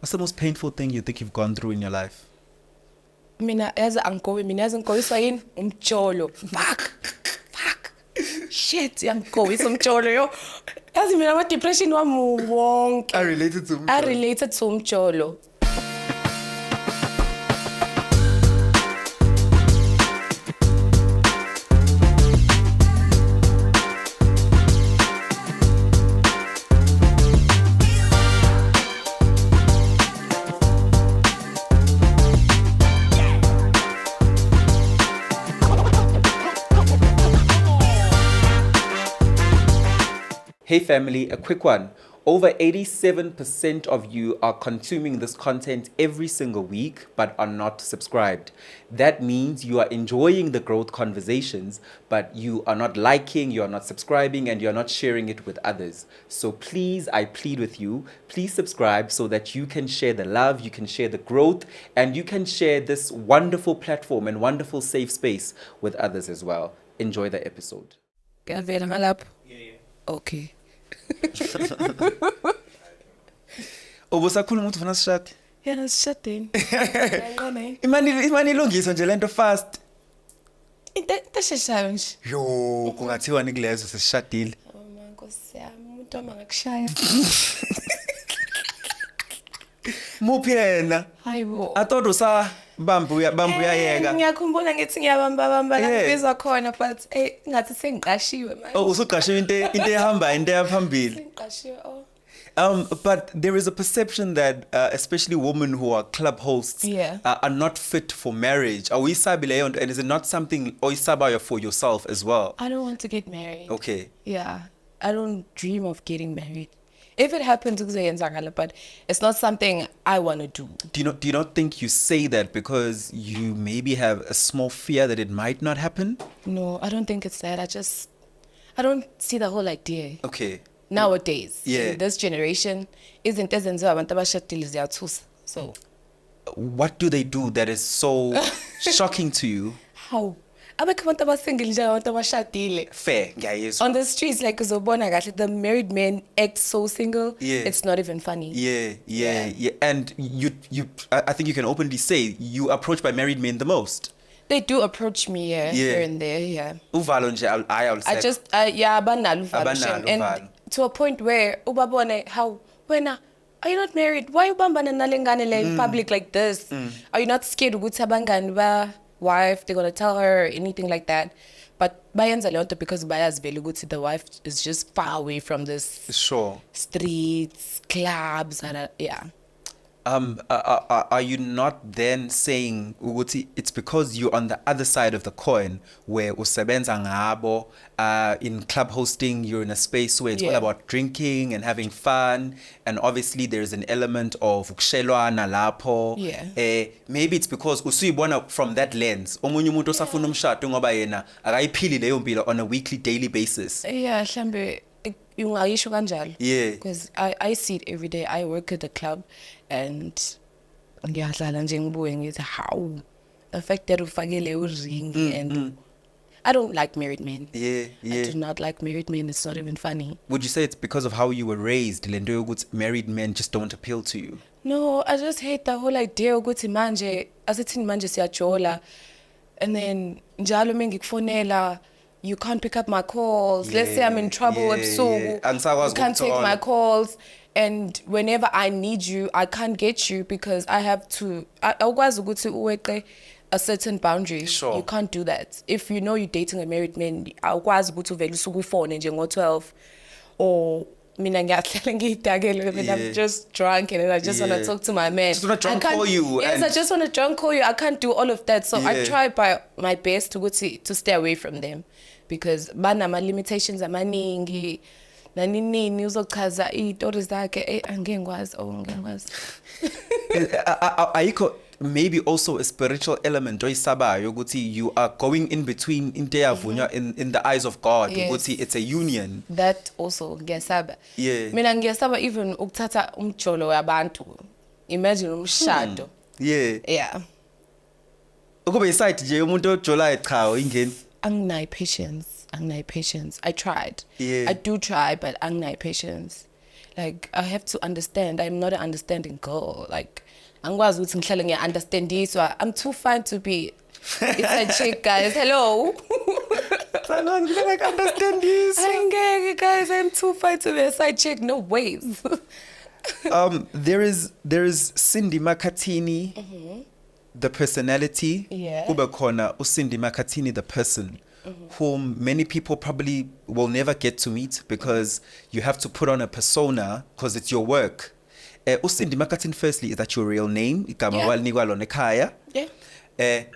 What's the most painful thing you think you've gone through in your life? Mina ngikoyiswa yini umjolo. Fuck. Shit, ngikoyiswa umjolo yo. Yazi mina ama depression wami wonke. I related to umjolo. Hey family, a quick one. Over 87% of you are consuming this content every single week but are not subscribed. That means you are enjoying the growth conversations, but you are not liking, you are not subscribing, and you are not sharing it with others. So please, I plead with you, please subscribe so that you can share the love, you can share the growth, and you can share this wonderful platform and wonderful safe space with others as well. Enjoy the episode. Yeah. Okay. Ubusakhuluma ukuthi ufuna sishade? Yeah, sishadeni. Imani ilungiswa nje lento fast. Into sheshayo nje. Yo, kungathiwa nikulezo sesishadile. Oh man, Nkosi yami, umuntu amangakushaya. Muphi yena? Hayibo. I thought usa bambu uyayeka. Ngiyakhumbula ngithi ngiyabamba la ngibizwa khona but ngathi sengiqashiwe manje. Oh, usuqashiwe into ehamba into yaphambili. Sengiqashiwe oh. But there is a perception that especially women who are club hosts are not fit for marriage. Awuyisabi leyo nto, and is it not something oyisabayo for yourself as well? I don't want to get married. Okay. Yeah. I don't dream of getting married. If it happens, but it's not something I want to do. Do you not think you say that because you maybe have a small fear that it might not happen? No, I don't think it's that. I don't see the whole idea. Okay. Nowadays, in this generation, so what do they do that is so shocking to you? How? Fair, ngiyayizwa. on the streets, like the married men act so single. It's not even funny. Yeah. And I think you can openly say you approached by married men the most. They do approach me here and there. Yeah. Uvalo nje I just abanalo uvalo. And to a point where ubabone how when are you not married? Why you bambana nalengane in public like this? Are you not scared ukuthi abangani ba wife they're gonna tell her anything like that? But bayenza leyo nto because bayazivela ukuthi the wife is just far away from this streets, clubs, and Are you not then saying ukuthi it's because you're on the other side of the coin where usebenza ngabo in club hosting, you're in a space where it's all about drinking and having fun, and obviously there's an element of ukushelwana lapho. Maybe it's because usuyibona from that lens omunye umuntu osafuna umshado ngoba yena akayiphili leyo mpilo on a weekly daily basis. Mhlambe ungayisho kanjalo. Because I see it every day. I work at the club and ngiyadlala nje ngibuye ngithi how the fact that ufakele uring and I don't like married men. I do not like married men. It's not even funny. Would you say it's because of how you were raised? Lento yokuthi married men just don't appeal to you? No, I just hate the whole idea ukuthi manje asithini manje siyajola and then njalo mengikufonela you can't pick up my calls. Let's say I'm in trouble with you can't take my calls. And whenever I need you, I can't get you because I have to. Awukwazi ukuthi uweqe a certain boundary. You can't do that. If you know you're dating a married man, awukwazi ukuthi uvele usuku ifone nje ngo-12 or mina ngiyahlala ngiyidakele when I'm just drunk and I just want to talk to my man. Just want to drunk call you. Yes, I just want to drunk call you. I can't do all of that. So I try by my best to stay away from them because banama limitations amaningi. Nanini uzochaza izitori zakhe angengikwazi ayikho maybe also a spiritual element oyisabayo ukuthi you are going in between into yavunywa in the eyes of God ukuthi it's a union. That also ngiyasaba. Mina ngiyasaba even ukuthatha umjolo wabantu. Imagine umshado. Ukube iside nje umuntu ojolayo cha ingeni. Anginayo patience. I tried. I do try, but anginayo patience. Like, I have to understand. I'm not an understanding girl. Like, angikwazi ukuthi ngihlale ngiya-understandiswa. I'm too fine to be. It's a chick, guys. Hello. I understand this. Angeke, guys. I'm too fine to be a side chick. No ways. There is Cindy Makhathini, the personality. Yeah. Kube khona uCindy Makhathini, the person, whom many people probably will never get to meet because you have to put on a persona because it's your work. uCindy Makhathini, firstly, is that your real name? Igama walinikwa lona ekhaya. Yeah.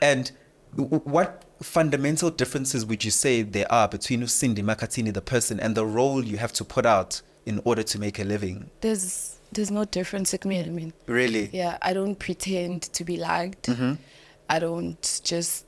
And what fundamental differences would you say there are between uCindy Makhathini, the person, and the role you have to put out in order to make a living? There's no difference with me. I mean, really? Yeah, I don't pretend to be liked. I don't just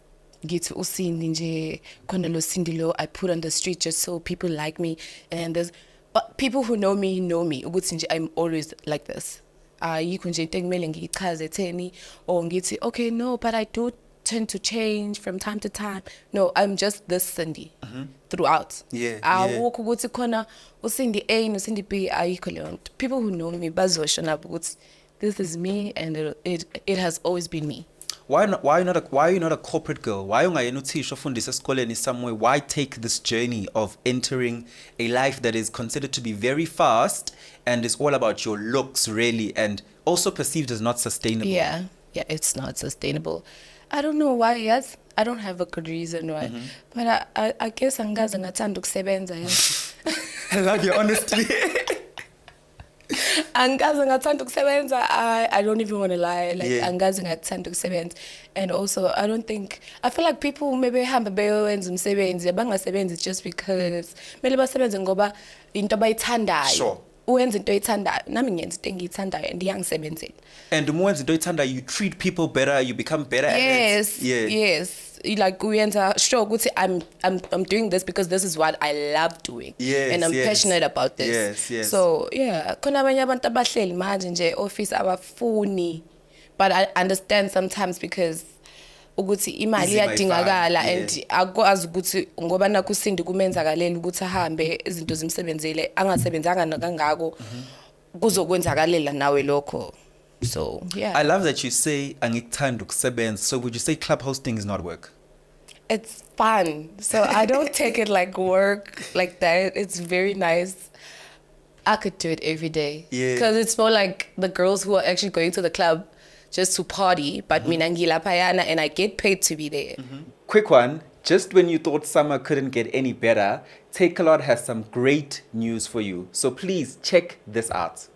get to uCindy nje khona lo Cindy lo I put on the street just so people like me. And but people who know me ukuthi nje I'm always like this. Yikho nje into ekumele ngiyichaze theni or ngithi okay no, but I do tend to change from time to time. No, I'm just this Cindy throughout. Awukho ukuthi khona uCindy A noCindy B ayikho leyo nto. People who know me bazosho nabo ukuthi this is me and it has always been me. Why are you not a corporate girl? Why ungayena uthisha ofundisa esikoleni somewhere? Why take this journey of entering a life that is considered to be very fast and is all about your looks really and also perceived as not sustainable? Yeah, it's not sustainable. I don't know why. Yes, I don't have a good reason why, but I guess angazi ngathanda ukusebenza. I love your honesty. Angazi ngathanda ukusebenza. I don't even want to lie. Like angazi ngathanda ukusebenza. And also I feel like people maybe hamba beyowenza umsebenzi bangasebenzi just because mele basebenze ngoba into abayithandayo. Sure. Uwenza into oyithandayo nami ngiyenza into engiyithandayo and iyangisebenzela. And uma wenza into oyithandayo you treat people better, you become better at it. Yes. Like uyenza sure ukuthi I'm doing this because this is what I love doing. And I'm passionate about this. Yes. So yeah, khona abanye abantu abahleli manje nje office abafuni, but I understand sometimes because ukuthi imali iyadingakala and akwazi ukuthi ngoba nakho uCindy kumenzakalela ukuthi ahambe izinto zimsebenzele angasebenzanga kangako kuzokwenzakalela nawe lokho. So yeah, I love that you say angikuthanda ukusebenza. So would you say club hosting is not work? It's fun, so I don't take it like work like that. It's very nice. I could do it every day because it's more like the girls who are actually going to the club just to party, but mina ngilapayana and I get paid to be there. Quick one, just when you thought summer couldn't get any better, Takealot has some great news for you. So please check this out.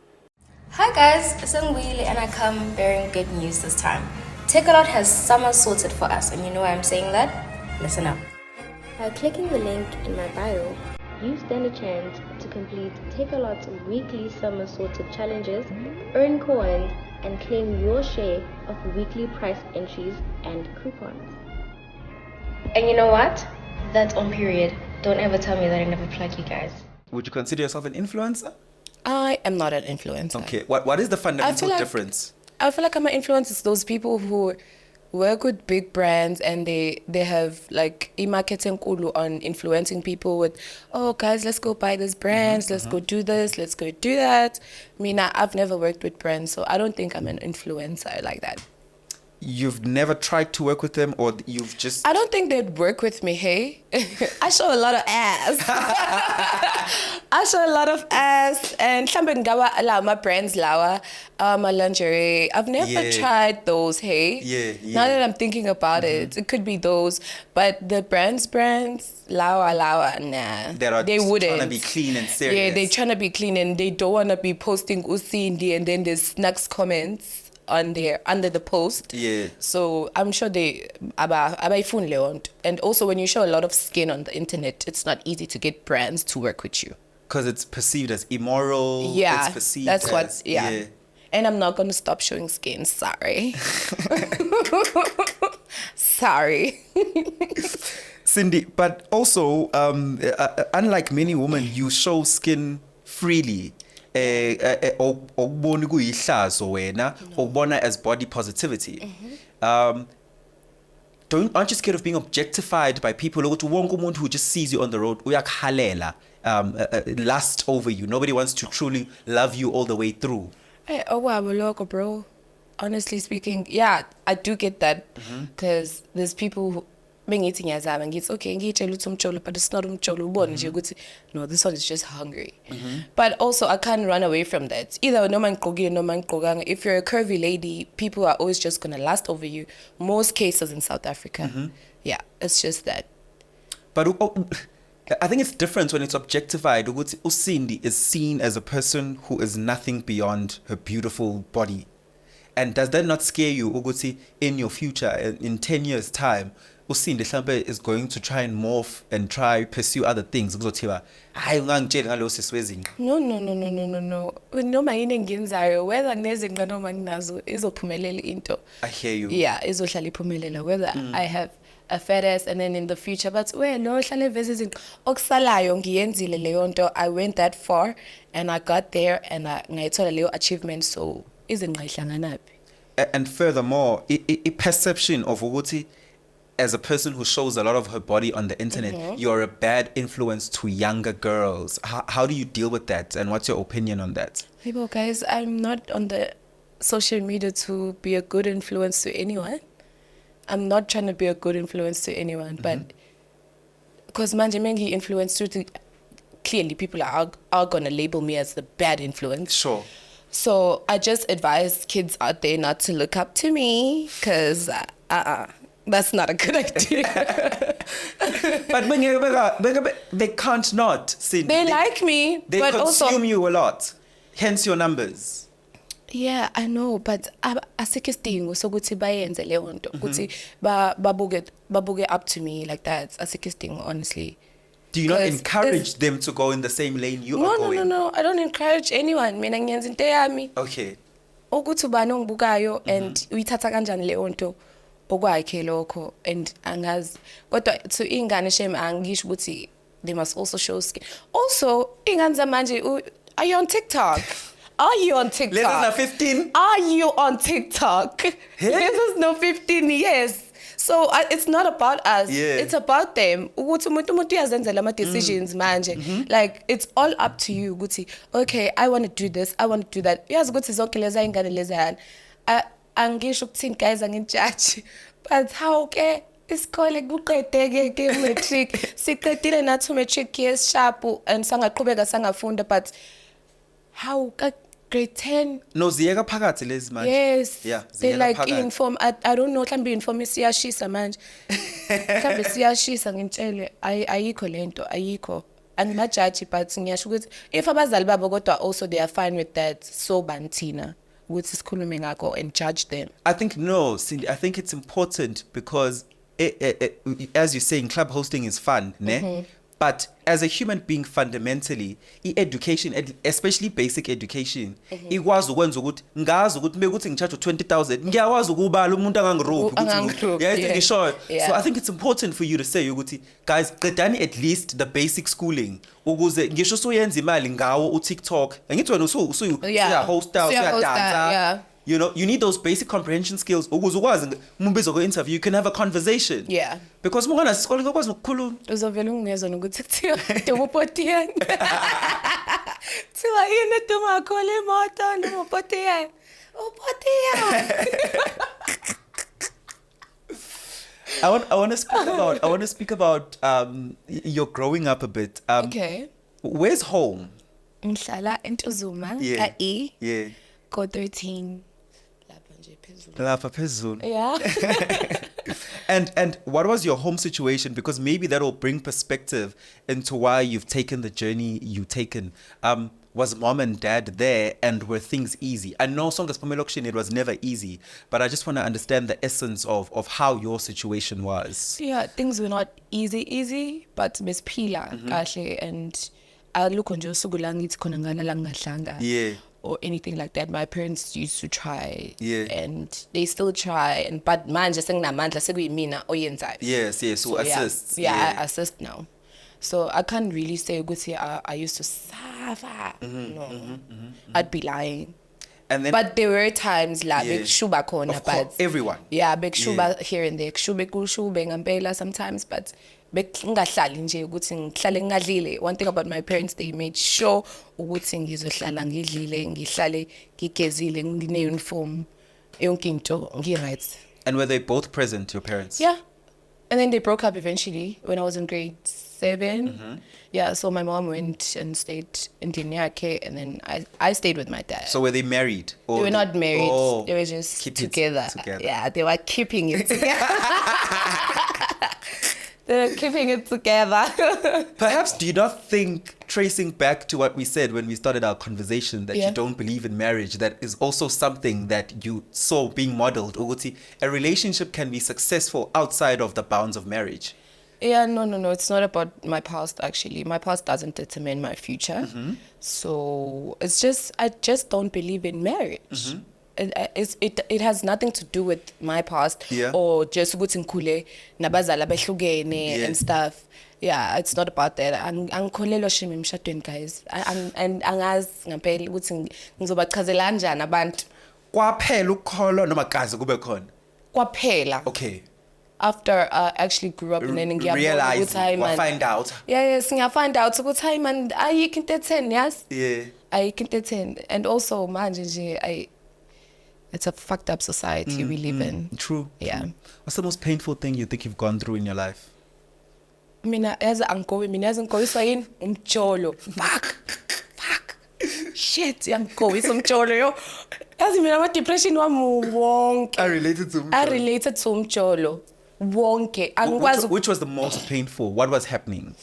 Hi guys, it's Lungelo and I come bearing good news this time. Takealot has summer sorted for us, and you know why I'm saying that? Listen up. By clicking the link in my bio, you stand a chance to complete Takealot's weekly summer sorted challenges, earn coins, and claim your share of weekly price entries and coupons. And you know what? That's on period. Don't ever tell me that I never plug you guys. Would you consider yourself an influencer? I am not an influencer. Okay, what is the fundamental difference? I feel like I'm an influencer. It's those people who work with big brands and they have like marketing kulu on influencing people with, oh guys, let's go buy this brands, let's go do this, let's go do that. I mean, I've never worked with brands, so I don't think I'm an influencer like that. You've never tried to work with them, or you've just... I don't think they'd work with me, hey? I show a lot of ass. I show a lot of ass. And my brands lawa, my lingerie. I've never tried those, hey? Now that I'm thinking about it could be those. But the brands, lawa, nah. They wouldn't. Trying to be clean and serious. Yeah, they're trying to be clean and they don't want to be posting uCindy and then there's snacks comments on there under the post. So I'm sure they and also when you show a lot of skin on the internet, it's not easy to get brands to work with you because it's perceived as immoral. It's perceived that's as, what and I'm not gonna stop showing skin, sorry. Sorry. Cindy, but also unlike many women, you show skin freely. Okubona kuyihlazo wena, okubona as body positivity. aren't you scared of being objectified by people who just sees you on the road uyakhalela, lust over you? Nobody wants to truly love you all the way through. Hey, oh, bro. Honestly speaking, yeah, I do get that because there's people who bengithi ngiyazama ngithi okay ngiyitshela ukuthi umjolo but it's not umjolo ubone nje ukuthi no, this one is just hungry. But also I can't run away from that. Either noma ngigqokile noma ngigqokanga, if you're a curvy lady, people are always just going to lust over you. Most cases in South Africa. Yeah, it's just that. But I think it's different when it's objectified. Ukuthi uSindy is seen as a person who is nothing beyond her beautiful body. And does that not scare you ukuthi in your future, in 10 years time, uSindy mhlambe is going to try and morph and pursue other things? Kuzothiwa hayi ungangitsheli ngalo sisiwezinqa. No. Noma yini engiyenzayo, whether nezinqa noma nginazo izophumelela into. I hear you. Yeah, izohlala iphumelela whether I have a fat ass and then in the future, but no hlale veze izinqa okusalayo ngiyenzile leyo nto. I went that far and I got there and ngayithola leyo achievement, so izinqa ihlanganaphi. And furthermore, a perception of ukuthi as a person who shows a lot of her body on the internet, you're a bad influence to younger girls. How do you deal with that, and what's your opinion on that? People, guys, I'm not on the social media to be a good influence to anyone. I'm not trying to be a good influence to anyone, but because manje mengi influence to clearly people are going to label me as the bad influence. Sure. So I just advise kids out there not to look up to me because that's not a good idea. But they can't not. See, they like me, they but consume also you a lot. Hence your numbers. Yeah, I know, but asikistingo sokuthi bayenze leyo nto ukuthi babuke up to me like that. Asikistingo, honestly. Do you not encourage them to go in the same lane you are going? No. I don't encourage anyone. Mina ngiyenza into yami. Okay. Ukuthi ubani ongibukayo and uyithatha kanjani leyo nto okwakhe lokho and angazi. Kodwa to ingane shame angisho ukuthi they must also show skin. Also, ingane zamanje are you on TikTok? Are you on TikTok? Less than 15? Are you on TikTok? This is no 15 years. So it's not about us. Yeah. It's about them. Ukuthi umuntu uyazenzela ama decisions manje. Like it's all up to you. Ukuthi okay, I want to do this, I want to do that. Yazi ukuthi zonke leza ingane lezana. Angisho ukuthini guys angijudge. But how ke isikole kuqedeke ke matric. Siqedile nathi matric years sharp and sangaqhubeka sangafunda, but how grade 10 no ziyeka phakathi lezi manje. Yes, yeah, they like inform. I don't know mhlambe inform siyashisa manje mhlambe siyashisa ngintshele ayikho lento ayikho angimajaji, but ngiyasho ukuthi if abazali babo kodwa also they are fine with that, so bantina ukuthi sikhulume ngakho and judge them. I think no, Cindy, I think it's important because as you're saying, club hosting is fun, ne? But as a human being, fundamentally, education, especially basic education, ikwazi ukwenza ukuthi ngazi ukuthi mekuthi ngicharge 20,000 ngiyakwazi ukubala umuntu angangirobhi. Yeah, sure. So I think it's important for you to say ukuthi guys, qedani at least the basic schooling ukuze ngisho usuyenza imali ngawo uTikTok. Ngithi wena usuya hosta, usuya dancer. You know, you need those basic comprehension skills. Ukuze ukwazi umbizo ko interview, you can have a conversation. Yeah. Because mongana sikole ngokwazi ukukhuluma. Uzovela ungezwe nokuthi kuthiwa dumupotiyani. Thiwa yini dumakhole imoto nomupotiyani. Upotiyani. I want to speak about your growing up a bit. Okay. Where's home? Ngihlala eNtuzuma, ka-E. Yeah. Go 13. Lapha phezulu. Yeah. And what was your home situation? Because maybe that will bring perspective into why you've taken the journey you've taken. Was mom and dad there, and were things easy? I know it was never easy, but I just want to understand the essence of how your situation was. Yeah, things were not easy, but besiphila kahle, and I look on usuku la ngithi khona ngana la ngingahlanga. Yeah. Or anything like that. My parents used to try, and they still try, but manje senginamandla sekuyimina oyenzayo. Yes, so assist. Yeah, I assist now. So I can't really say ukuthi I used to suffer. No. I'd be lying. And then, but there were times la Yeah. bekushuba khona, Of course, but everyone. yeah, bekushuba here and there, kushube ngampela sometimes, but bekungahlali nje ukuthi ngihlale ngingadlile. One thing about my parents, they made sure ukuthi ngizohlala ngidlile, ngihlale ngigezile, ngine uniform, yonke into ngi-right. And were they both present, your parents? Yeah. And then they broke up eventually when I was in grade 7. Yeah, so my mom went and stayed in Dinyake, and then I stayed with my dad. So were they married? Or They were not married. Oh, They were just keep it together. together. Yeah, they were keeping it together. They were keeping it together. Perhaps do you not think, tracing back to what we said when we started our conversation, that Yeah. you don't believe in marriage, that is also something that you saw being modeled? Ukuthi, a relationship can be successful outside of the bounds of marriage. Yeah, no. It's not about my past, actually. My past doesn't determine my future. So it's just, I just don't believe in marriage. It has nothing to do with my past, Yeah. or just ukuthi ngikhule nabazali abehlukene Yeah. and stuff. Yeah, it's not about that. Angikholelwa shimi emshadweni, guys. And angazi ngempela ukuthi ngizobachazela kanjani abantu Kwaphela ukukholwa noma kaze kube khona? kwaphela. Okay. After I actually grew up and then Realize, find out. Yes, find out ukuthi hayi man ayikho into etheni, yes. Yeah. Ayikho into etheni. And also manje nje it's a fucked up society we live in. True. Yeah. What's the most painful thing you think you've gone through in your life? Mina ngikoyiswa yini umjolo. Fuck. Shit, ngikoyiswa umjolo yo. Yazi mina ama depression wami wonke. I related to umjolo wonke. Angikwazi which was the most painful? What was happening?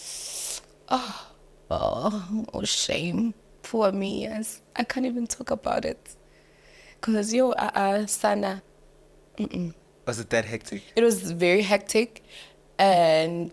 Oh, shame. Poor me, yes. I can't even talk about it. Because sana. Was it that hectic? It was very hectic. And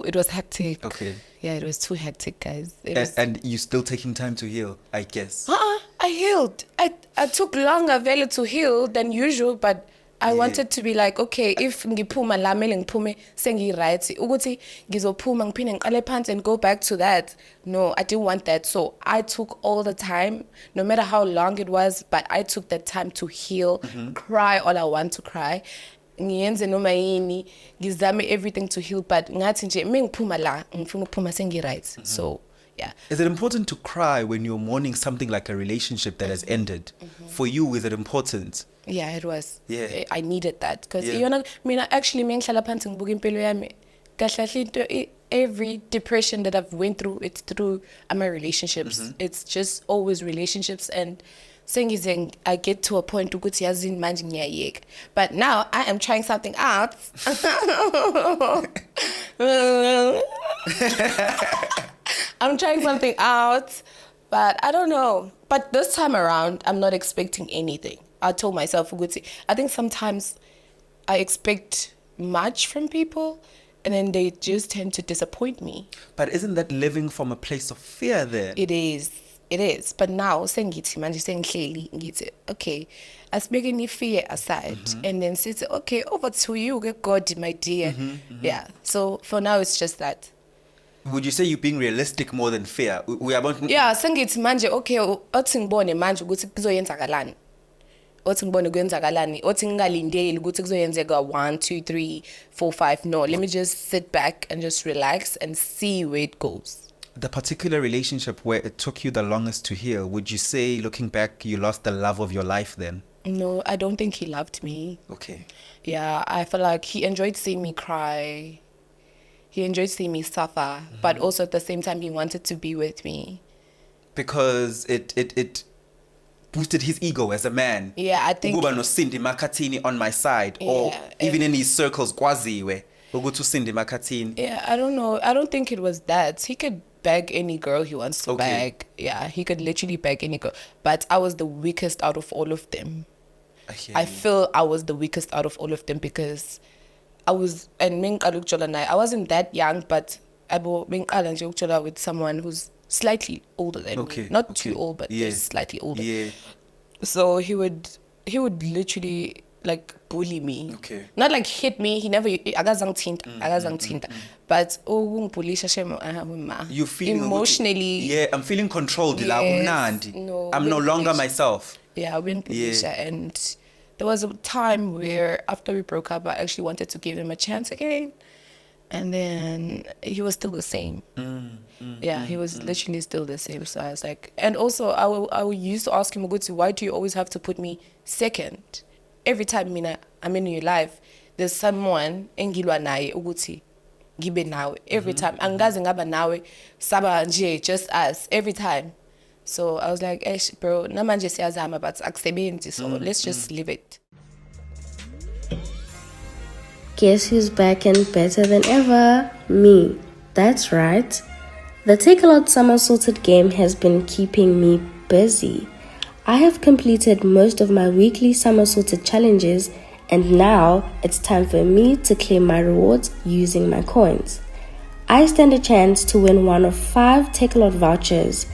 it was hectic. Okay. Yeah, it was too hectic, guys. And you still taking time to heal, I guess. I healed. I took longer value to heal than usual, but I wanted to be like, okay, if ngiphuma la mele ngiphume sengi-right, ukuthi ngizophuma ngiphinde ngiqale phansi and go back to that. No, I didn't want that. So I took all the time, no matter how long it was, but I took that time to heal, cry all I want to cry. Ngiyenze noma yini, ngizame everything to heal, but ngathi nje mengiphuma la ngifuna ukuphuma sengi-right. So yeah. Is it important to cry when you're mourning something like a relationship that has ended? For you, is it important? Yeah, it was. Yeah. I needed that because Yeah. actually mengihlala phansi ngibuka impilo yami kahle into every depression that I've went through, it's through my relationships. It's just always relationships, and sengize I get to a point ukuthi yazini manje ngiyayeka. But now I am trying something out. I'm trying something out, but I don't know. But this time around, I'm not expecting anything. I told myself, I think sometimes I expect much from people, and then they just tend to disappoint me. But isn't that living from a place of fear then? It is. But now, sengithi, okay, asibeke ni fear aside, and then say, okay, over to you, God, my dear. Yeah. So for now, it's just that. Would you say you're being realistic more than fear? We are about... Yeah, sengithi manje, okay, othi ngibone manje ukuthi kuzoyenzakalani. Othi ngibone kuyenzakalani. Othi ngingalindeli ukuthi kuzoyenzeka 1 2 3 4 5. No, let me just sit back and just relax and see where it goes. The particular relationship where it took you the longest to heal, would you say, looking back, you lost the love of your life then? No, I don't think he loved me. Okay. Yeah, I feel like he enjoyed seeing me cry. He enjoyed seeing me suffer, but also at the same time, he wanted to be with me. Because it boosted his ego as a man. Yeah, I think... Ukuba no Cindy Makhathini on my side. Or even in his circles, kwaziwe. Ukutu Cindy Makhathini. Yeah, I don't know. I don't think it was that. He could beg any girl he wants to beg. Yeah, he could literally beg any girl. But I was the weakest out of all of them. I feel I was the weakest out of all of them because... I wasn't that young, but I was with someone who's slightly older than me. Not too old, but just slightly older. Yeah. So he would literally like bully me. Okay. Not like hit me. He never akazange thinta. But ukungibullisha shame You feeling emotionally. yeah, I'm feeling controlled. Yes, I'm no longer myself. Yeah, and there was a time where after we broke up, I actually wanted to give him a chance again, and then he was still the same. He was literally still the same. So I was like, and also I used to ask him, why do you always have to put me second? Every time I'm in your life, there's someone engilwa naye ukuthi ngibe nawe every time. Angaze ngaba nawe saba nje just us every time. So I was like, bro, namanje siyazama but akusebenzi, so let's just leave it. Guess who's back and better than ever? Me. That's right. The Take A Lot Summer Sorted game has been keeping me busy. I have completed most of my weekly Summer Sorted challenges, and now it's time for me to claim my rewards using my coins. I stand a chance to win one of 5 Take A Lot vouchers.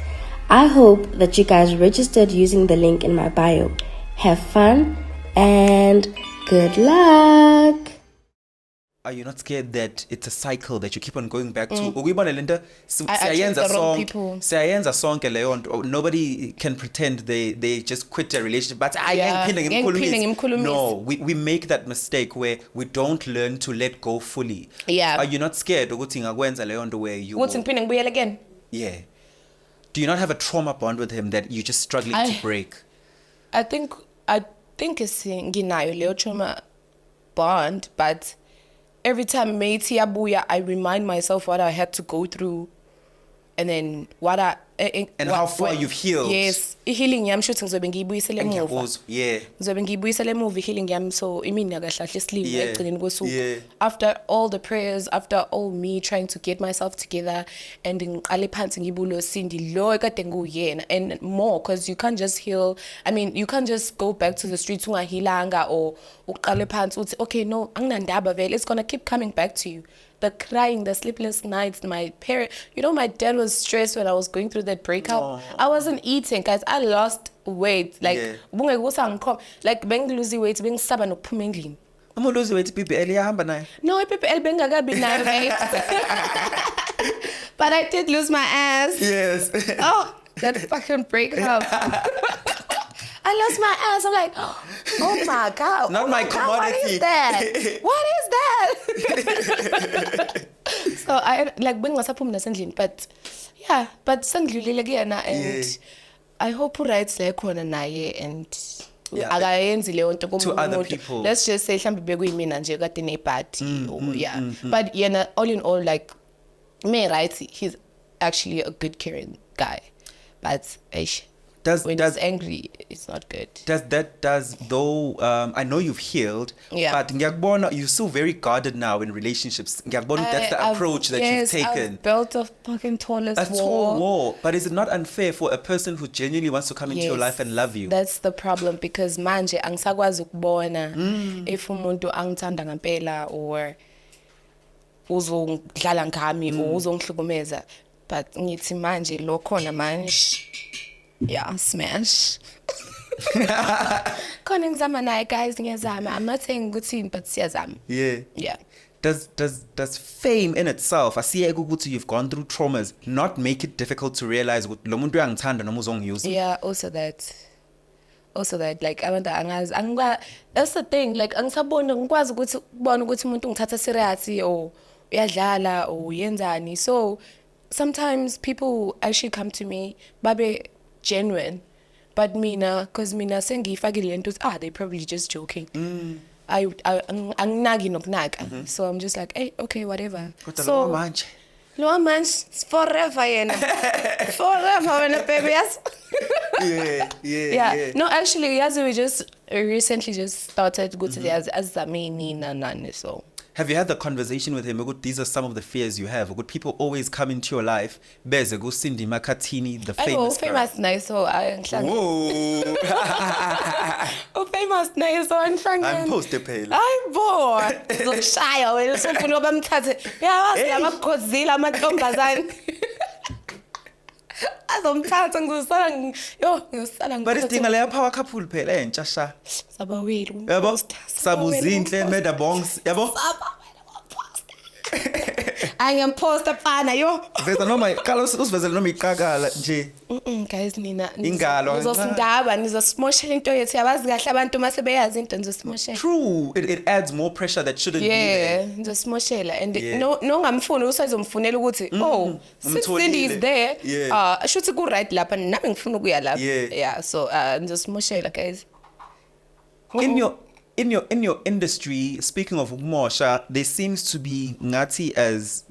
I hope that you guys registered using the link in my bio. Have fun and good luck! Are you not scared that it's a cycle that you keep on going back to? Ukuyibona lento siyayenza sonke leyo nto. Nobody can pretend they just quit a relationship. But no, we make that mistake where we don't learn to let go fully. Yeah. Are you not scared ukuthi ngakwenza leyo nto where you What's in pinning wheel again? Yeah. Do you not have a trauma bond with him that you're just struggling to break? I think it's nginayo leyo trauma bond, but every time methi yabuya, I remind myself what I had to go through, and then how far you've healed. Yes, healing yami shuthi ngizobe ngiyibuyisela emuva. Yeah. Ngizobe ngiyibuyisela emuva healing yami, so imini akahlahla isleep ekugcineni kosuku. Yeah. After all the prayers, after all me trying to get myself together and ngiqale phansi ngibulo Cindy lo ekade nguyena and more, because you can't just heal. I mean, you can't just go back to the streets ungahilanga or uqale phansi uthi okay no anginandaba vele, it's gonna keep coming back to you. The crying, the sleepless nights, my dad was stressed when I was going through that breakup. Oh. I wasn't eating, guys. I lost weight. Like, like bengiluzi weight, bengisaba nokuphuma endlini. Lose weight, PPL yahamba nayo. No, PPL bengakabi nayo weight. But I did lose my ass. Yes. Oh, that fucking breakup. I lost my ass. I'm like, oh my God. Not my commodity. What is that? What is that? So I like bengasaphuma nasendlini, but yeah, but sengidlulile kuyena, and I hope urights le khona naye and akayenzi leyo nto to other people. Let's just say mhlawumbe bekuyimina nje kade nepati but yena all in all, like me, right, he's actually a good caring guy, but when he's angry, it's not good. Though I know you've healed, but ngiyakubona you're still very guarded now in relationships. Ngiyakubona that's the approach that you've taken. I've built a fucking tallest wall. But is it not unfair for a person who genuinely wants to come into your life and love you? That's the problem, because manje angisakwazi ukubona if umuntu angithanda ngempela or uzongidlala ngami or uzongihlukumeza, but ngithi manje lo khona manje. Yeah, smash. Khona ngizama naye, guys, ngiyazama. I'm not saying good thing, but siyazama. Yeah. Does fame in itself, asiye ukuthi you've gone through traumas, not make it difficult to realize ukuthi lo muntu uyangithanda noma uzongiuse? Yeah, also that, like abantu angazi that's the thing, like angisaboni ngikwazi ukuthi ubone ukuthi umuntu ngithatha serious or uyadlala or uyenzani. So sometimes people actually come to me babe genuine, but because mina sengiyifakile lento they probably just joking. Anginaki nokunaka. So I'm just like, hey, okay, whatever. So lo manje it's forever yena. Forever when baby, yes. Yeah. No, actually, we just recently just started go to the as zamini nani, so. Have you had the conversation with him? These are some of the fears you have. People always come into your life. Beze go Cindy Makhathini, the famous girl. Famous nice, so I whoa. Famous nice, so I'm poster pale. I'm bored. So shy. Well, so kuno bamthathe. Yeah, I'm Godzilla, I'm Tombazan. azomphatha ngizosala But idinga leya power couple phela entsha sha. sabawile Yabo? Sabuzinhle meda bongs. Yabo? Ayamposta pana yo. Veza noma qala usivezele noma iqakala nje. Guys nina Ingalo. ngizosindaba nizosimoshela into yethu yabazi kahle abantu mase beyazi into nizosimoshela. True, it adds more pressure that shouldn't be there. Nizosimoshela and no ngamfuni usayizomfunela ukuthi oh Cindy is there. Shuthi ku right lapha nami ngifuna ukuya lapha. So nizosimoshela guys. In your industry, speaking of Mosha, there seems to be Ngati as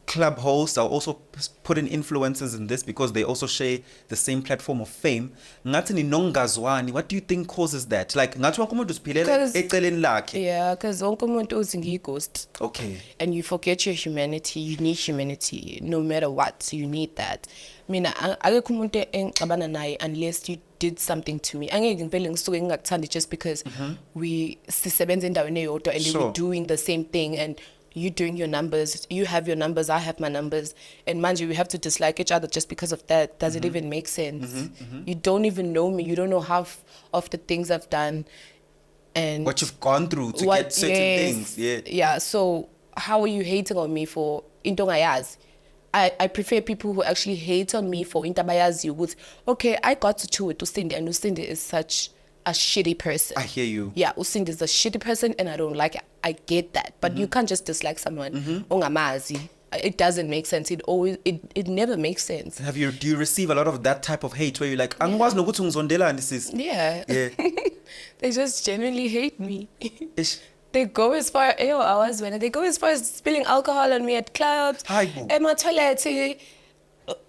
club hosts are also putting influencers in this because they also share the same platform of fame. Ngati ni nongazwani, what do you think causes that? Like Ngati wonke umuntu usiphilela eceleni lakhe. Yeah, because wonke umuntu uthi ngiyi-ghost. Okay. And you forget your humanity. You need humanity no matter what. You need that. Mina akekho umuntu engixabana naye unless you did something to me. Angeke ngivele ngisuke ngingakuthandi just because we sisebenza endaweni eyodwa and we're doing the same thing and you doing your numbers, you have your numbers, I have my numbers, and mind you, we have to dislike each other just because of that. Does it even make sense? You don't even know me. You don't know half of the things I've done and what you've gone through to get certain things. Yeah. So how are you hating on me for into ngayazi? I prefer people who actually hate on me for into bayazi ukuthi okay, I got to chew with Usindi and Usindi is such a shitty person. I hear you. Yeah, Usindi is a shitty person and I don't like it. I get that. But you can't just dislike someone. Ongamazi. It doesn't make sense. It never makes sense. Do you receive a lot of that type of hate where you're like, angwazi nokuthi ngizondela and this is They just genuinely hate me. They go as far they go as far as spilling alcohol on me at clubs, at my toilet.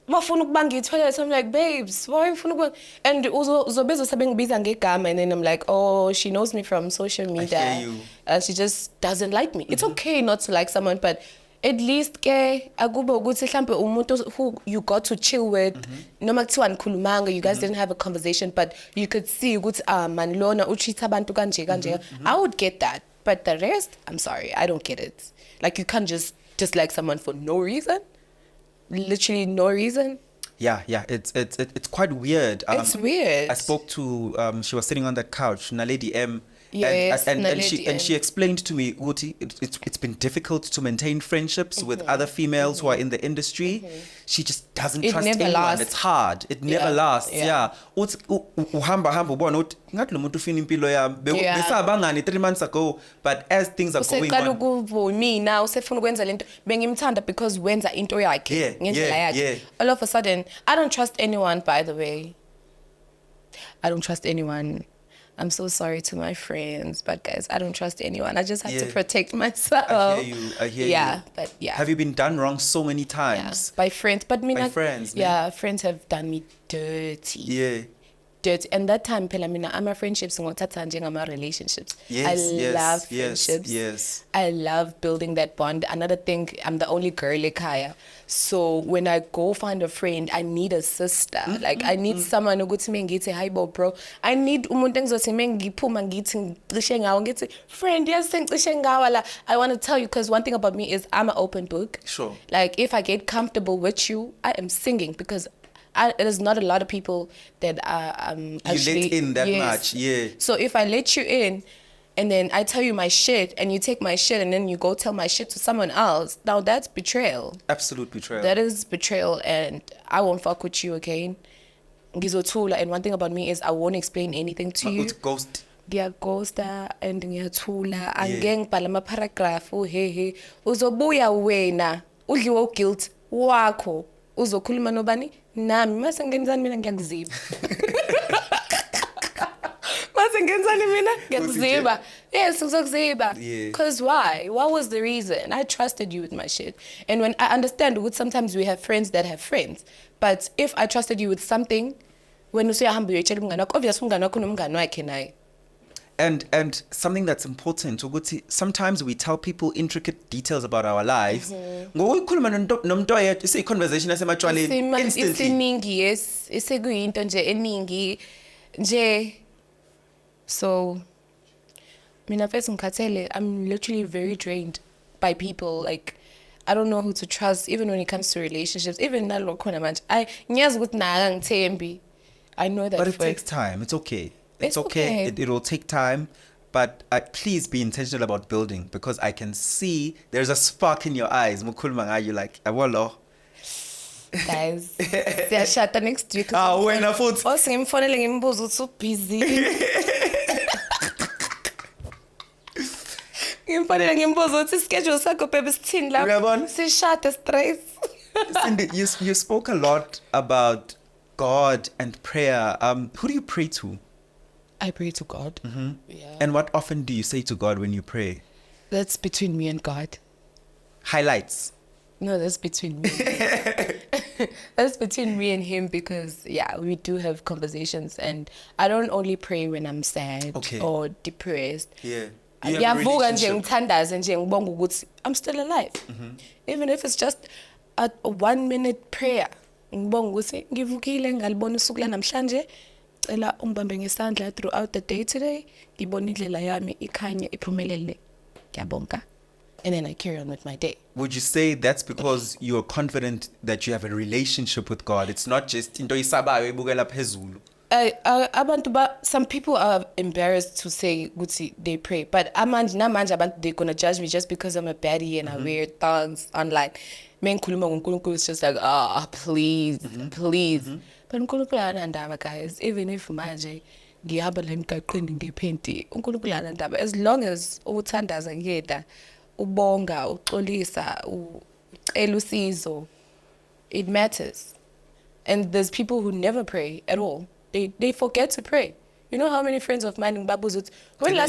Mafuna ukubanga i-toilet. I'm like, babes, why ufuna ukubanga? And uzobezwe sabengibiza ngegama and then I'm like, oh, she knows me from social media. I hear you. And she just doesn't like me. It's okay not to like someone, but at least ke akube ukuthi mhlambe umuntu who you got to chill with noma kuthiwa nikhulumanga, you guys didn't have a conversation, but you could see ukuthi man lona uchitha abantu kanje kanje. I would get that. But the rest, I'm sorry, I don't get it. Like you can't just dislike someone for no reason. Literally no reason. Yeah, it's quite weird. It's weird. I spoke to she was sitting on that couch, Naledi M. Yes, and she explained to me, Uti, it's been difficult to maintain friendships with other females who are in the industry. She just doesn't trust anyone. Lasts. It's hard. It never lasts. Yeah. Uhamba ubona uthi ngathi lo muntu ufina impilo yami. Besabangani 3 months ago, but as things are going on. Useqala mina usefuna ukwenza lento bengimthanda because wenza into yakhe ngendlela yakhe. All of a sudden, I don't trust anyone, by the way. I don't trust anyone. I'm so sorry to my friends, but guys, I don't trust anyone. I just have to protect myself. I hear you. But yeah. Have you been done wrong so many times? By friends. But by friends. Yeah, friends have done me dirty. Dirty. And that time, I'm friendships ngothatha relationships. I love friendships. Yes. I love building that bond. Another thing, I'm the only girl ekhaya. So when I go find a friend, I need a sister. Like I need someone who goes to me and gets hi bro. I need umuntu engizothi mengiphuma ngithi ngicishe ngawo ngithi friend yes ngicishe ngawo la. I want to tell you because one thing about me is I'm an open book. Sure. Like if I get comfortable with you, I am singing because there's not a lot of people that actually you let in that much. So if I let you in and then I tell you my shit and you take my shit and then you go tell my shit to someone else, now that's betrayal. Absolute betrayal. That is betrayal and I won't fuck with you again. Ngizothula, and one thing about me is I won't explain anything to you. Ghost. Ngiyaghosta and ngiyathula. Angeke ngibhala ama-paragraph he uzobuya wena udliwe guilt wakho uzokhuluma nobani nami mase ngenzani mina ngiyakuziba. Yes, because why? What was the reason? I trusted you with my shit. And when I understand, sometimes we have friends that have friends. But if I trusted you with something, when you say obviously and something that's important, sometimes we tell people intricate details about our lives. It's a conversation instantly. So, I'm literally very drained by people. Like, I don't know who to trust, even when it comes to relationships. Even nalo khona manje. Ngiyazi ukuthi naye angithembi. I know that. But it takes time. It's okay. It's okay. It'll take time. But please be intentional about building, because I can see there's a spark in your eyes. You're like, awolo. Guys, siyashada next week. Wena futhi. Ngimfonele ngimbuza ukuthi busy. Ngimfonele ngimbuza ukuthi schedule sakho baby sithini la. Sishada stress. Cindy, you spoke a lot about God and prayer. Who do you pray to? I pray to God. Mm-hmm. Yeah. And what often do you say to God when you pray? That's between me and God. Highlights. No, that's between me. That's between me and him, because we do have conversations, and I don't only pray when I'm sad or depressed. Yeah. I'm still alive. Mm-hmm. Even if it's just a 1 minute prayer. Throughout the day today, and then I carry on with my day. Would you say that's because you're confident that you have a relationship with God? It's not just into isabayo ebukela phezulu. Some people are embarrassed to say ukuthi they pray, but they're gonna judge me just because I'm a baddie and I wear thongs online. It's just like, please. But uNkulunkulu anandaba, guys. Even if manje ngihamba la emgaqweni ngephenti, uNkulunkulu anandaba. As long as uthandaza ngiyeda, ubonga, uxolisa, ucela usizo, it matters. And there's people who never pray at all. They forget to pray. You know how many friends of mine when last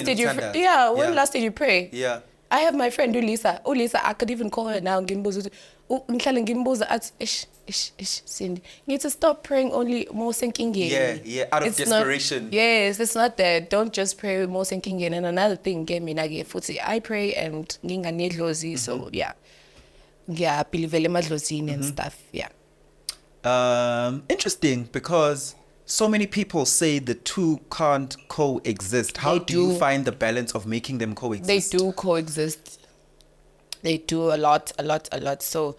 did you last did you pray? Yeah. I have my friend Ulisa. I could even call her now and Cindy. You need to stop praying only more sinking in. Yeah, out of desperation. Yes, it's not that. Don't just pray more sinking in. And another thing, I pray and so believe and stuff. Yeah. Interesting, because so many people say the two can't coexist. How do you find the balance of making them coexist? They do coexist. They do a lot. So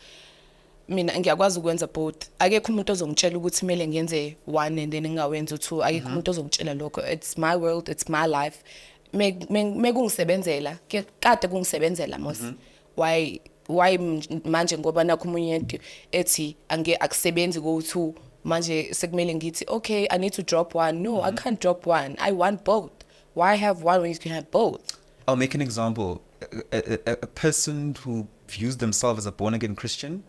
mina ngiyakwazi ukwenza both. Akekho umuntu ozongitshela ukuthi kumele ngenze one and then ngingawenza two. Akekho umuntu ozongitshela lokho. It's my world, it's my life. Mekungisebenzela, kade kungisebenzela mos. Why manje ngoba nakho umuntu ethi akusebenzi go2 manje sekumele ngithi okay, I need to drop one. No, I can't drop one. I want both. Why have one when you can have both? I'll make an example. A person who views themselves as a born-again Christian.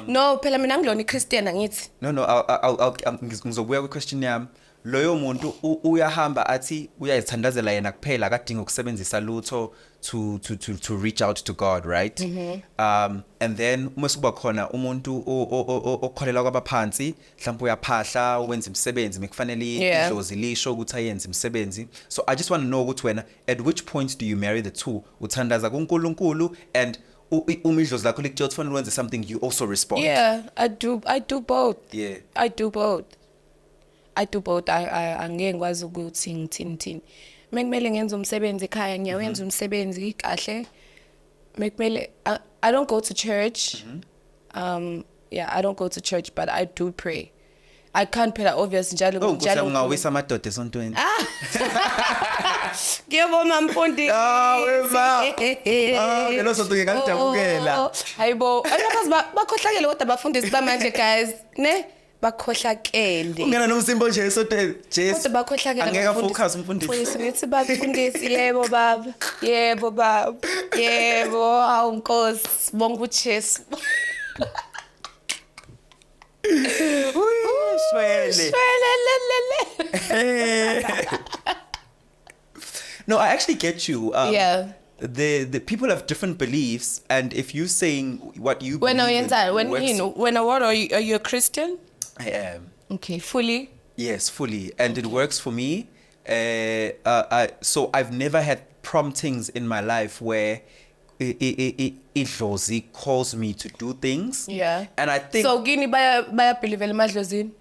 No, phela mina ngilona iChristian angithi. No, I'll ngizobuya kwi-question yami. Loyo muntu uyahamba athi uyayithandazela yena kuphela akadinga ukusebenzisa lutho to reach out to God, right? And then kuba khona umuntu okholela kwabaphansi, mhlawumbe uyaphahla wenza imisebenzi mekufanele idlozi lisho ukuthi ayenze imisebenzi. So I just want to know ukuthi wena, at which point do you marry the two? Uthandaza kuNkulunkulu and umidlozi lakho likutshela ukuthi fanele wenze something, you also respond. Yeah, I do both. Yeah. I do both. Angeke ngikwazi ukuthi ngithini. Mekumele ngenze umsebenzi ekhaya ngiyawenza umsebenzi kahle. Mekumele I don't go to church. I don't go to church, but I do pray. I can't pray obvious njalo ngawisa amadoda esontweni. Ngiyabona mfundi. Ngelo sonto ngikajabukela. Hayibo, abantu bakhohlakele kodwa abafundisi bamanje, guys, ne? Bakhohlakele. Ungena nomsimbo nje esotweni. Kodwa bakhohlakele. Angeke focus umfundisi. Futhi bafundisi yebo baba. Yebo baba. Yebo, awu Nkosi, bonke uJesu. No, I actually get you. The people have different beliefs, and if you're saying what you when what are you a Christian? I am. Okay, fully. Yes, fully, and it works for me. So I've never had promptings in my life where idlozi calls me to do things. Yeah. And I think so gini baya believe emadlozini?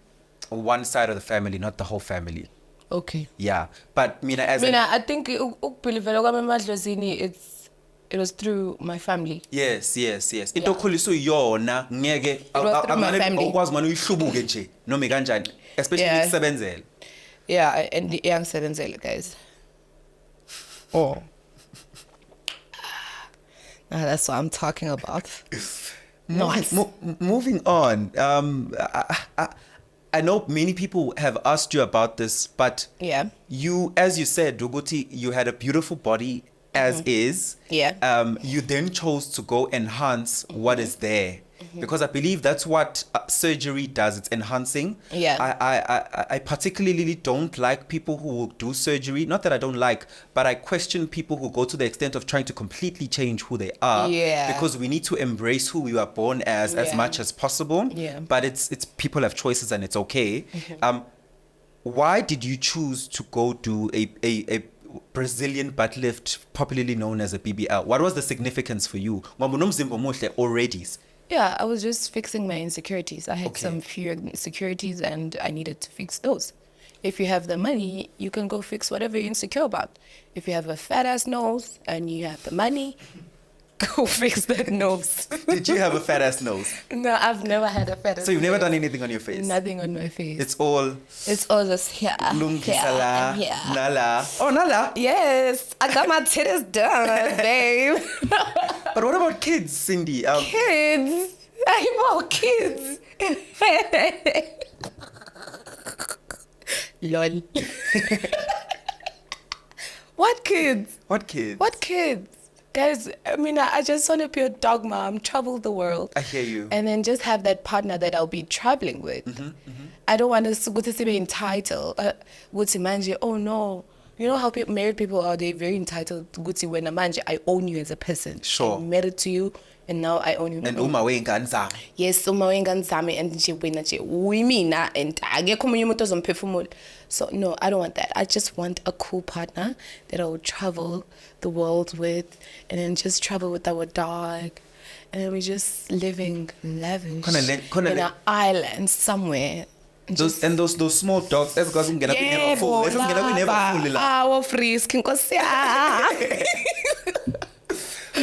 One side of the family, not the whole family. Okay. Yeah, but I think ukubelievela kwami emadlozini It was through my family. Yes. Into khuliso yona ngeke ukwazi ngani uyihlubuke nje noma kanjani especially ukusebenzela. Yeah, and the young sebenzele guys. Oh. Now that's what I'm talking about. Moving on. I know many people have asked you about this, but you, as you said, Duguti, you had a beautiful body as is. Yeah. You then chose to go enhance what is there. Because I believe that's what surgery does. It's enhancing. Yeah. I particularly don't like people who will do surgery. Not that I don't like, but I question people who go to the extent of trying to completely change who they are. Yeah. Because we need to embrace who we were born as much as possible. Yeah. But it's people have choices and it's okay. Why did you choose to go do a Brazilian butt lift, popularly known as a BBL? What was the significance for you? Already. Yeah, I was just fixing my insecurities. I had some few insecurities and I needed to fix those. If you have the money, you can go fix whatever you're insecure about. If you have a fat ass nose and you have the money, go fix that nose. Did you have a fat ass nose? No, I've never had a fat ass nose. So you've never done anything on your face? Nothing on my face. It's all just here. Lungisala, Here. Nala. Oh, Nala. Yes, I got my titties done, babe. But what about kids, Cindy? Kids? I'm all kids. Lol. What kids? What kids? What kids? Guys, I mean, I just want to be a dog mom, travel the world. I hear you. And then just have that partner that I'll be traveling with. I don't want to be entitled. Oh no. You know how married people are, they're very entitled to Gucci when I own you as a person. Sure. I'm married to you and now I own you. And uma yes, uma wengane and nje wena nje uyimina and akekho omunye umuntu ozomphefumula. So no, I don't want that. I just want a cool partner that I will travel the world with and then just travel with our dog. And then we're just living lavish in an island somewhere. Those small dogs, that's because we never full.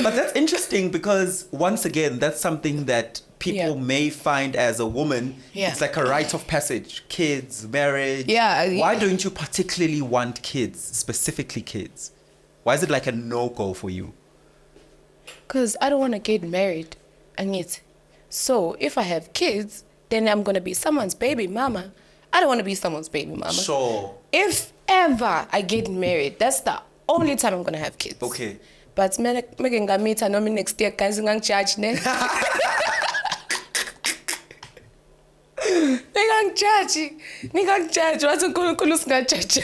But that's interesting because once again, that's something that people may find as a woman. It's like a rite of passage. Kids, marriage. Why don't you particularly want kids, specifically kids? Why is it like a no-go for you? Because I don't want to get married. And yet, so if I have kids, then I'm going to be someone's baby mama. I don't want to be someone's baby mama. Sure. If ever I get married, that's the only time I'm going to have kids. Okay. But making a meet and next year, guys, I'm charge ne. Ngang charge. What's a kulus charge?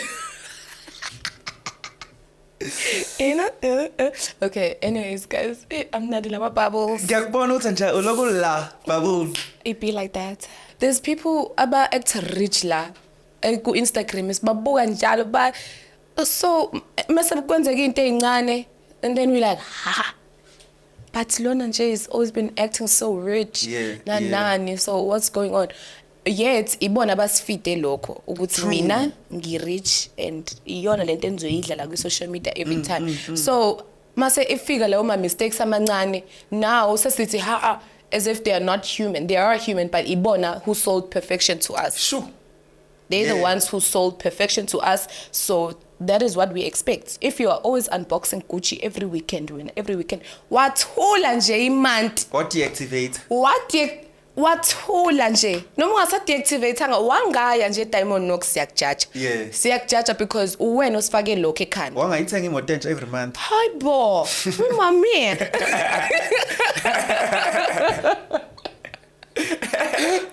Okay, anyways, guys, I'm not in my bubbles. It be like that. There's people about act rich la. Ku Instagram is babuka njalo ba. So mase kwenzeka into ezincane and then we like ha. But Lona J has always been acting so rich. Nani. So what's going on? Yet ibona basifide lokho ukuthi mina ngi-rich and iyona lento engizoyidla ku social media every time. So mase ifika lawo ma mistakes amancane now sesithi ha as if they are not human. They are human, but ibona who sold perfection to us. Sure. They're the ones who sold perfection to us. So that is what we expect. If you are always unboxing Gucci every weekend, what whole nje month? What deactivate? What whole nje? No more sa deactivate anga wangaya nje Diamond Knox siyakjaja. Siyakjaja because wena usifake lokho ekhanda. Wangayithenga imoto entsha every month. Hi bo. Mami.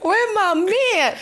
Where mami?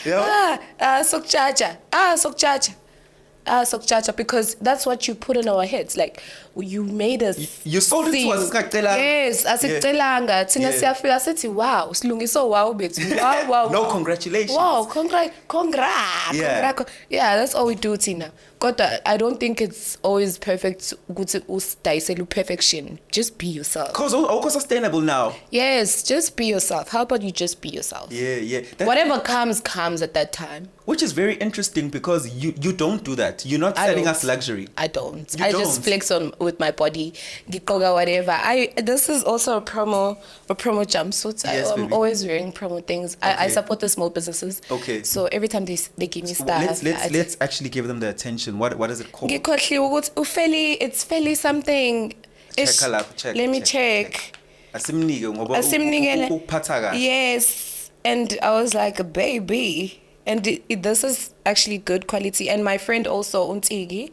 Sokchacha, because that's what you put in our heads. Like you made us. You sold it to us. Yes, asicelanga. Tina siyafika sithi wow, silungiso wow bit. Wow. No congratulations. Wow, congrats. Yeah, that's all we do, Tina. Kodwa, I don't think it's always perfect ukuthi usidayisele perfection. Just be yourself. Because all sustainable now. Yes, just be yourself. How about you just be yourself? Yeah. Whatever comes at that time. Which is very interesting because you don't do that. You're not selling us luxury. I don't. You don't. Just flex on with my body. Gikoga whatever. This is also a promo jumpsuit. Yes, I'm baby. always wearing promo things. Okay. I support the small businesses. Okay. So every time they give me stuff. Let's actually give them the attention. What is it called? It's fairly something. Check. Let me check. Asimnike ngoba Asimnikele. ukuphatha kahle. Yes. And I was like, baby. And this is actually good quality. And my friend also, Untigi,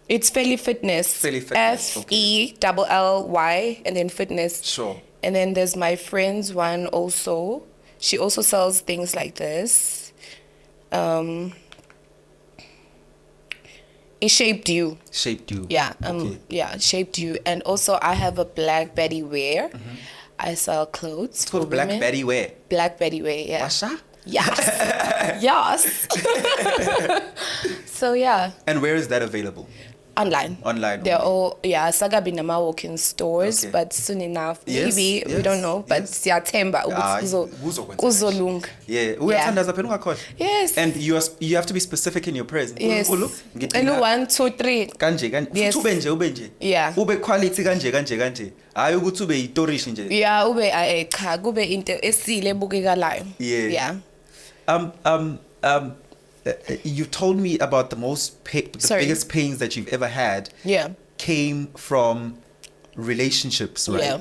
it's Felly Fitness. Felly Fitness. FELLY and then fitness. Sure. And then there's my friend's one also. She also sells things like this. It shaped you. Shaped you. Yeah. Okay. Yeah, shaped you. And also I have a Black Betty wear. Mm-hmm. I sell clothes. It's called for Black women. Betty wear. Black Betty wear, yeah. Washa? Yes. Yes. So yeah. And where is that available? Online. They're all, Sagabi Nama walk-in stores, Okay. but soon enough, Yes, maybe, we yes, don't know, but yes. siyathemba ukuthi kuzolunga. Yeah. Uyathandaza phela ungakhohlwa. Yes. And you have to be specific in your praise. Yes. Ngidinga 1, 2, 3. kanje. Yes. Futhi ube nje. Yeah. Ube quality kanje. Hayi ukuthi ube yitorish nje. Yeah, ube cha kube into esile ebukekalayo. Yeah. You told me about the biggest pains that you've ever had. Yeah. Came from relationships, right? Yeah.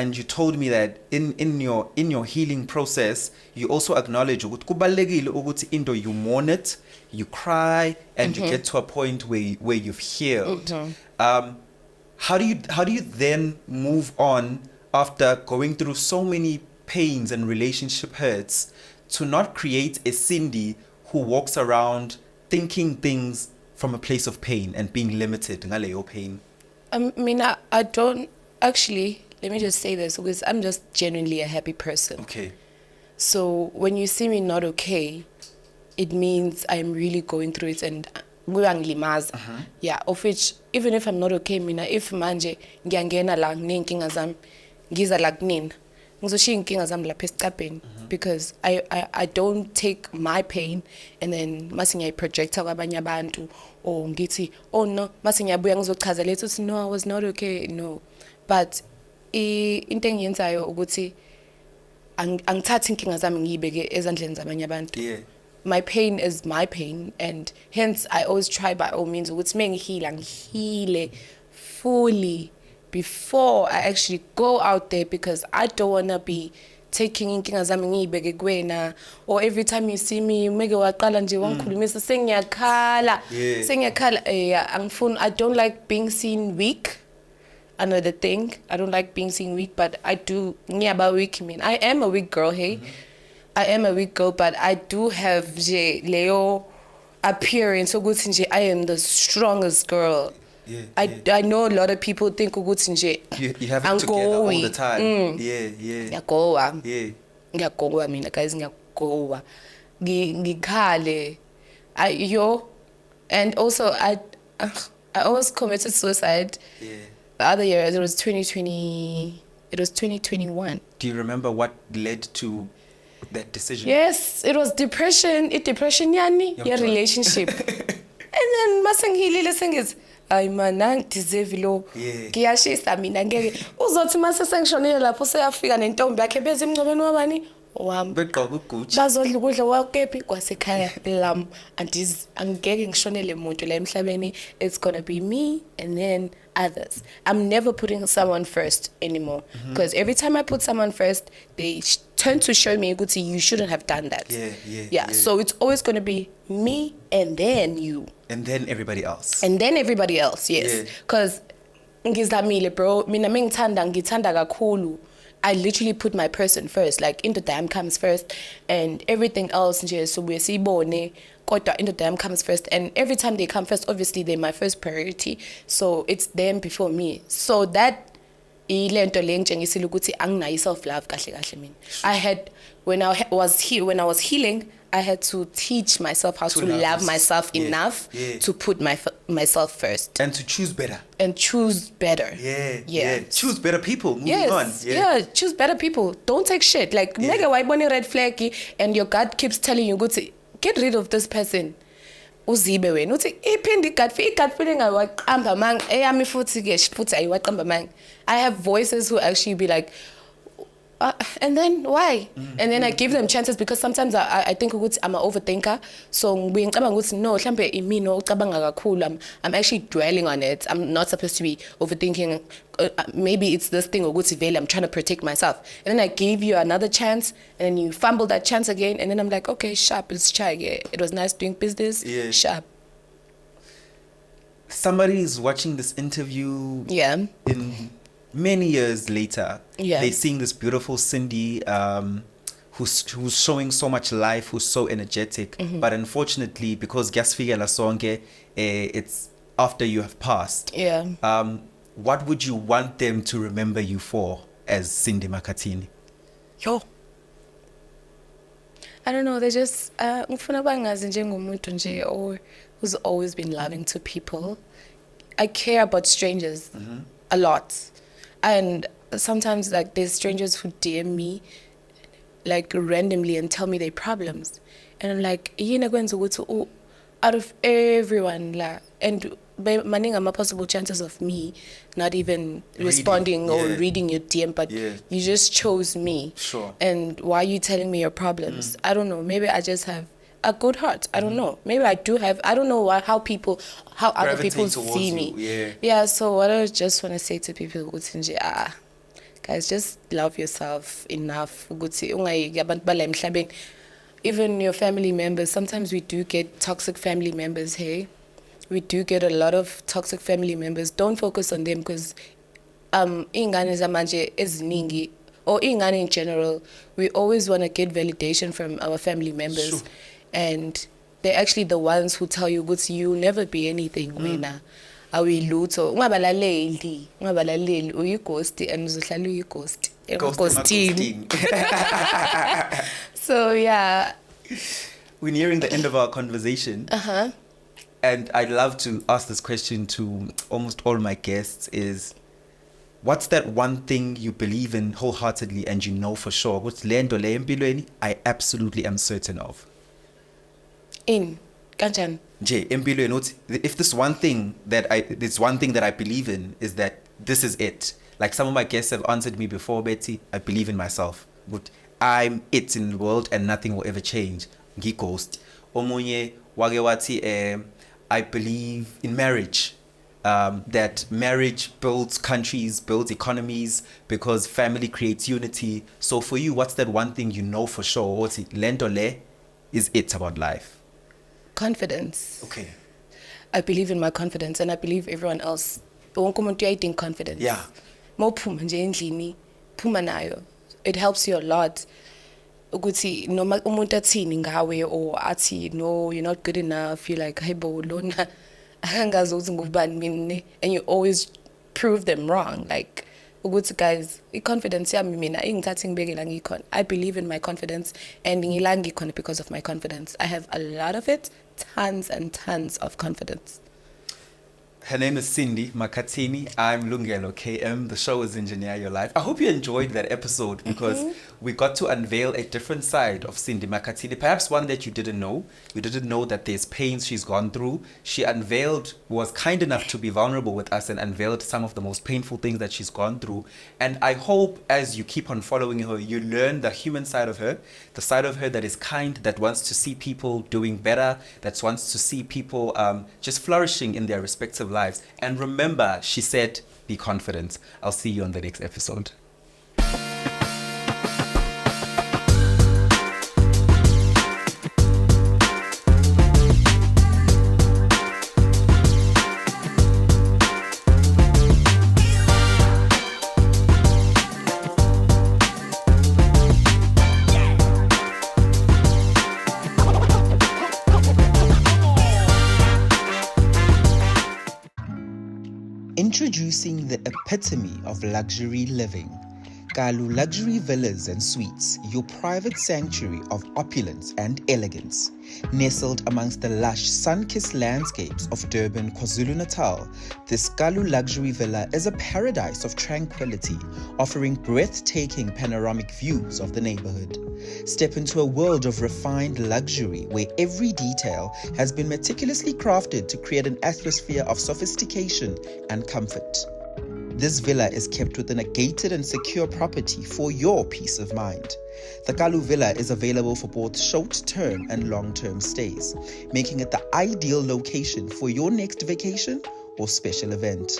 And you told me that in your healing process, you also acknowledge ukuthi kubalekile ukuthi into you mourn it, you cry, and you get to a point where you've healed. How do you then move on after going through so many pains and relationship hurts to not create a Cindy who walks around thinking things from a place of pain and being limited ngaleyo pain? I don't actually, let me just say this because I'm just genuinely a happy person. Okay. So when you see me not okay, it means I'm really going through it and kuyangilimaza. Yeah, of which even if I'm not okay, if manje ngiyangena la nginenkinga zami ngiza la kunina ngizoshiya inkinga zami lapha esicabheni because I don't take my pain and then mase ngiyayiprojecta kwabanye abantu or ngithi oh no mase ngiyabuya ngizochaza lethu uthi no I was not okay, no. But into engiyenzayo ukuthi angithathi inkinga zami ngiyibeke ezandleni zabanye abantu. Yeah. My pain is my pain, and hence I always try by all means ukuthi mengihila ngihile fully before I actually go out there, because I don't want to be taking inkinga zami ngiyibeke kuwena, or every time you see me umeke waqala nje wangikhulumisa sengiyakhala. I don't like being seen weak. Another thing, I don't like being seen weak, but I do ngiyaba weak. I am a weak girl, hey. I am a weak girl, but I do have Leo appearance. So good I am the strongest girl. Yeah, I know a lot of people think you have it together all the time. Yeah. Ngiyagowa mina guys, ngiyagowa. Ngikhale. And also I almost committed suicide. Yeah. The other year, it was 2020. It was 2021. Do you remember what led to that decision? Yes, it was depression. Depression yani your relationship. And then masengihilile sengithi ay man angideserve lo. Ngiyashisa mina ngeke uzothi mase sengishonile lapho seyafika nentombi yakhe beze emncobeni wabani wami. Begqoka uGucci. Bazodla ukudla kwakephi kwasekhaya lam. Angeke ngishonele umuntu la emhlabeni. It's gonna be me and then others. I'm never putting someone first anymore, because every time I put someone first, they turn to show me Guti, you shouldn't have done that. Yeah. So it's always going to be me and then you. And then everybody else. Yes. Because ngizamile bro, mina ngithanda kakhulu. I literally put my person first, like into them comes first, and everything else nje so we siyibone kodwa into them comes first, and every time they come first, obviously they're my first priority, so it's them before me. So that ilento le ngitshengisile ukuthi anginayo self love kahle kahle mina. I had when I was healing, I had to teach myself how to love myself enough to put myself first and to choose better. Choose better. Choose better people. Moving on. Choose better people. Don't take shit. Like nigga, why bunny red flag and your gut keeps telling you go to get rid of this person. Uzibe wena uthi iphindi gut feeling ayiwaqamba mang eyami futhi ke futhi ayiwaqamba mang. I have voices who actually be like and then why? And then I give them chances because sometimes I think ukuthi I'm an overthinker. So ngibuye ngicabanga ukuthi no mhlambe imina ocabanga kakhulu. I'm actually dwelling on it. I'm not supposed to be overthinking. Maybe it's this thing ukuthi vele I'm trying to protect myself. And then I give you another chance and then you fumble that chance again and then I'm like, okay, sharp, let's try again. It was nice doing business. Sharp. Somebody is watching this interview in many years later. They're seeing this beautiful Cindy who's showing so much life, who's so energetic. But unfortunately, because Gasfigela Songe, it's after you have passed. What would you want them to remember you for as Cindy Makhathini? Yo. I don't know, they just ngifuna bangazi njengomuntu nje who's always been loving to people. I care about strangers a lot. And sometimes like there's strangers who DM me like randomly and tell me their problems. And I'm like, out of everyone la and maninga possible chances of me not even responding or reading your DM, but you just chose me. Sure. And why are you telling me your problems? I don't know. Maybe I just have a good heart. I don't know. Maybe I do have. I don't know how other people see me. So what I just want to say to people, guys, just love yourself enough. Even your family members. Sometimes we do get toxic family members. Hey, we do get a lot of toxic family members. Don't focus on them because ingane zamanje eziningi or ingane in general, we always want to get validation from our family members. Sure. And they're actually the ones who tell you, you'll never be anything, wena. Awi lutho. Ungabalaleli uyighosti and uzohlala uyighosti. Ghosting. So yeah. We're nearing the end of our conversation. And I'd love to ask this question to almost all my guests is, what's that one thing you believe in wholeheartedly and you know for sure? What's lendo le empilweni? I absolutely am certain of. In Kanchan. If this one thing that I believe in is that this is it. Like some of my guests have answered me before, Betty, I believe in myself. But I'm it in the world and nothing will ever change. Ghost. Omunye wagewati I believe in marriage. That marriage builds countries, builds economies, because family creates unity. So for you, what's that one thing you know for sure? What's it? Lendole is it about life? Confidence. Okay. I believe in my confidence and I believe everyone else. Confidence. Yeah. It helps you a lot. Ukuthi noma umuntu athini ngawe or athi no, you're not good enough, you're like, hey bo lona angazi ukuthi ngubani mina, and you always prove them wrong. Like ukuthi guys, confidence yami mina ingithathi ngibekela ngikhona. I believe in my confidence and ngila ngikhona because of my confidence. I have a lot of it, tons and tons of confidence. Her name is Cindy Makhathini. I'm Lungelo KM. The show is Engineer Your Life. I hope you enjoyed that episode because we got to unveil a different side of Cindy Makhathini. Perhaps one that you didn't know. You didn't know that there's pains she's gone through. She was kind enough to be vulnerable with us and unveiled some of the most painful things that she's gone through. And I hope as you keep on following her, you learn the human side of her, the side of her that is kind, that wants to see people doing better, that wants to see people just flourishing in their respective lives. And remember, she said, be confident. I'll see you on the next episode. Introducing the epitome of luxury living. Kalu Luxury Villas and Suites, your private sanctuary of opulence and elegance. Nestled amongst the lush, sun-kissed landscapes of Durban, KwaZulu-Natal, this Kalu Luxury Villa is a paradise of tranquility, offering breathtaking panoramic views of the neighborhood. Step into a world of refined luxury where every detail has been meticulously crafted to create an atmosphere of sophistication and comfort. This villa is kept within a gated and secure property for your peace of mind. The Kalu Villa is available for both short-term and long-term stays, making it the ideal location for your next vacation or special event.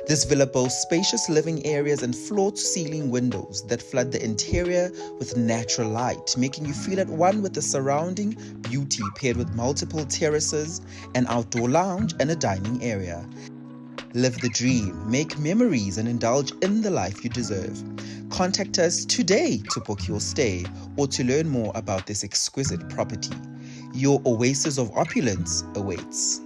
This villa boasts spacious living areas and floor-to-ceiling windows that flood the interior with natural light, making you feel at one with the surrounding beauty, paired with multiple terraces, an outdoor lounge, and a dining area. Live the dream, make memories, and indulge in the life you deserve. Contact us today to book your stay or to learn more about this exquisite property. Your oasis of opulence awaits.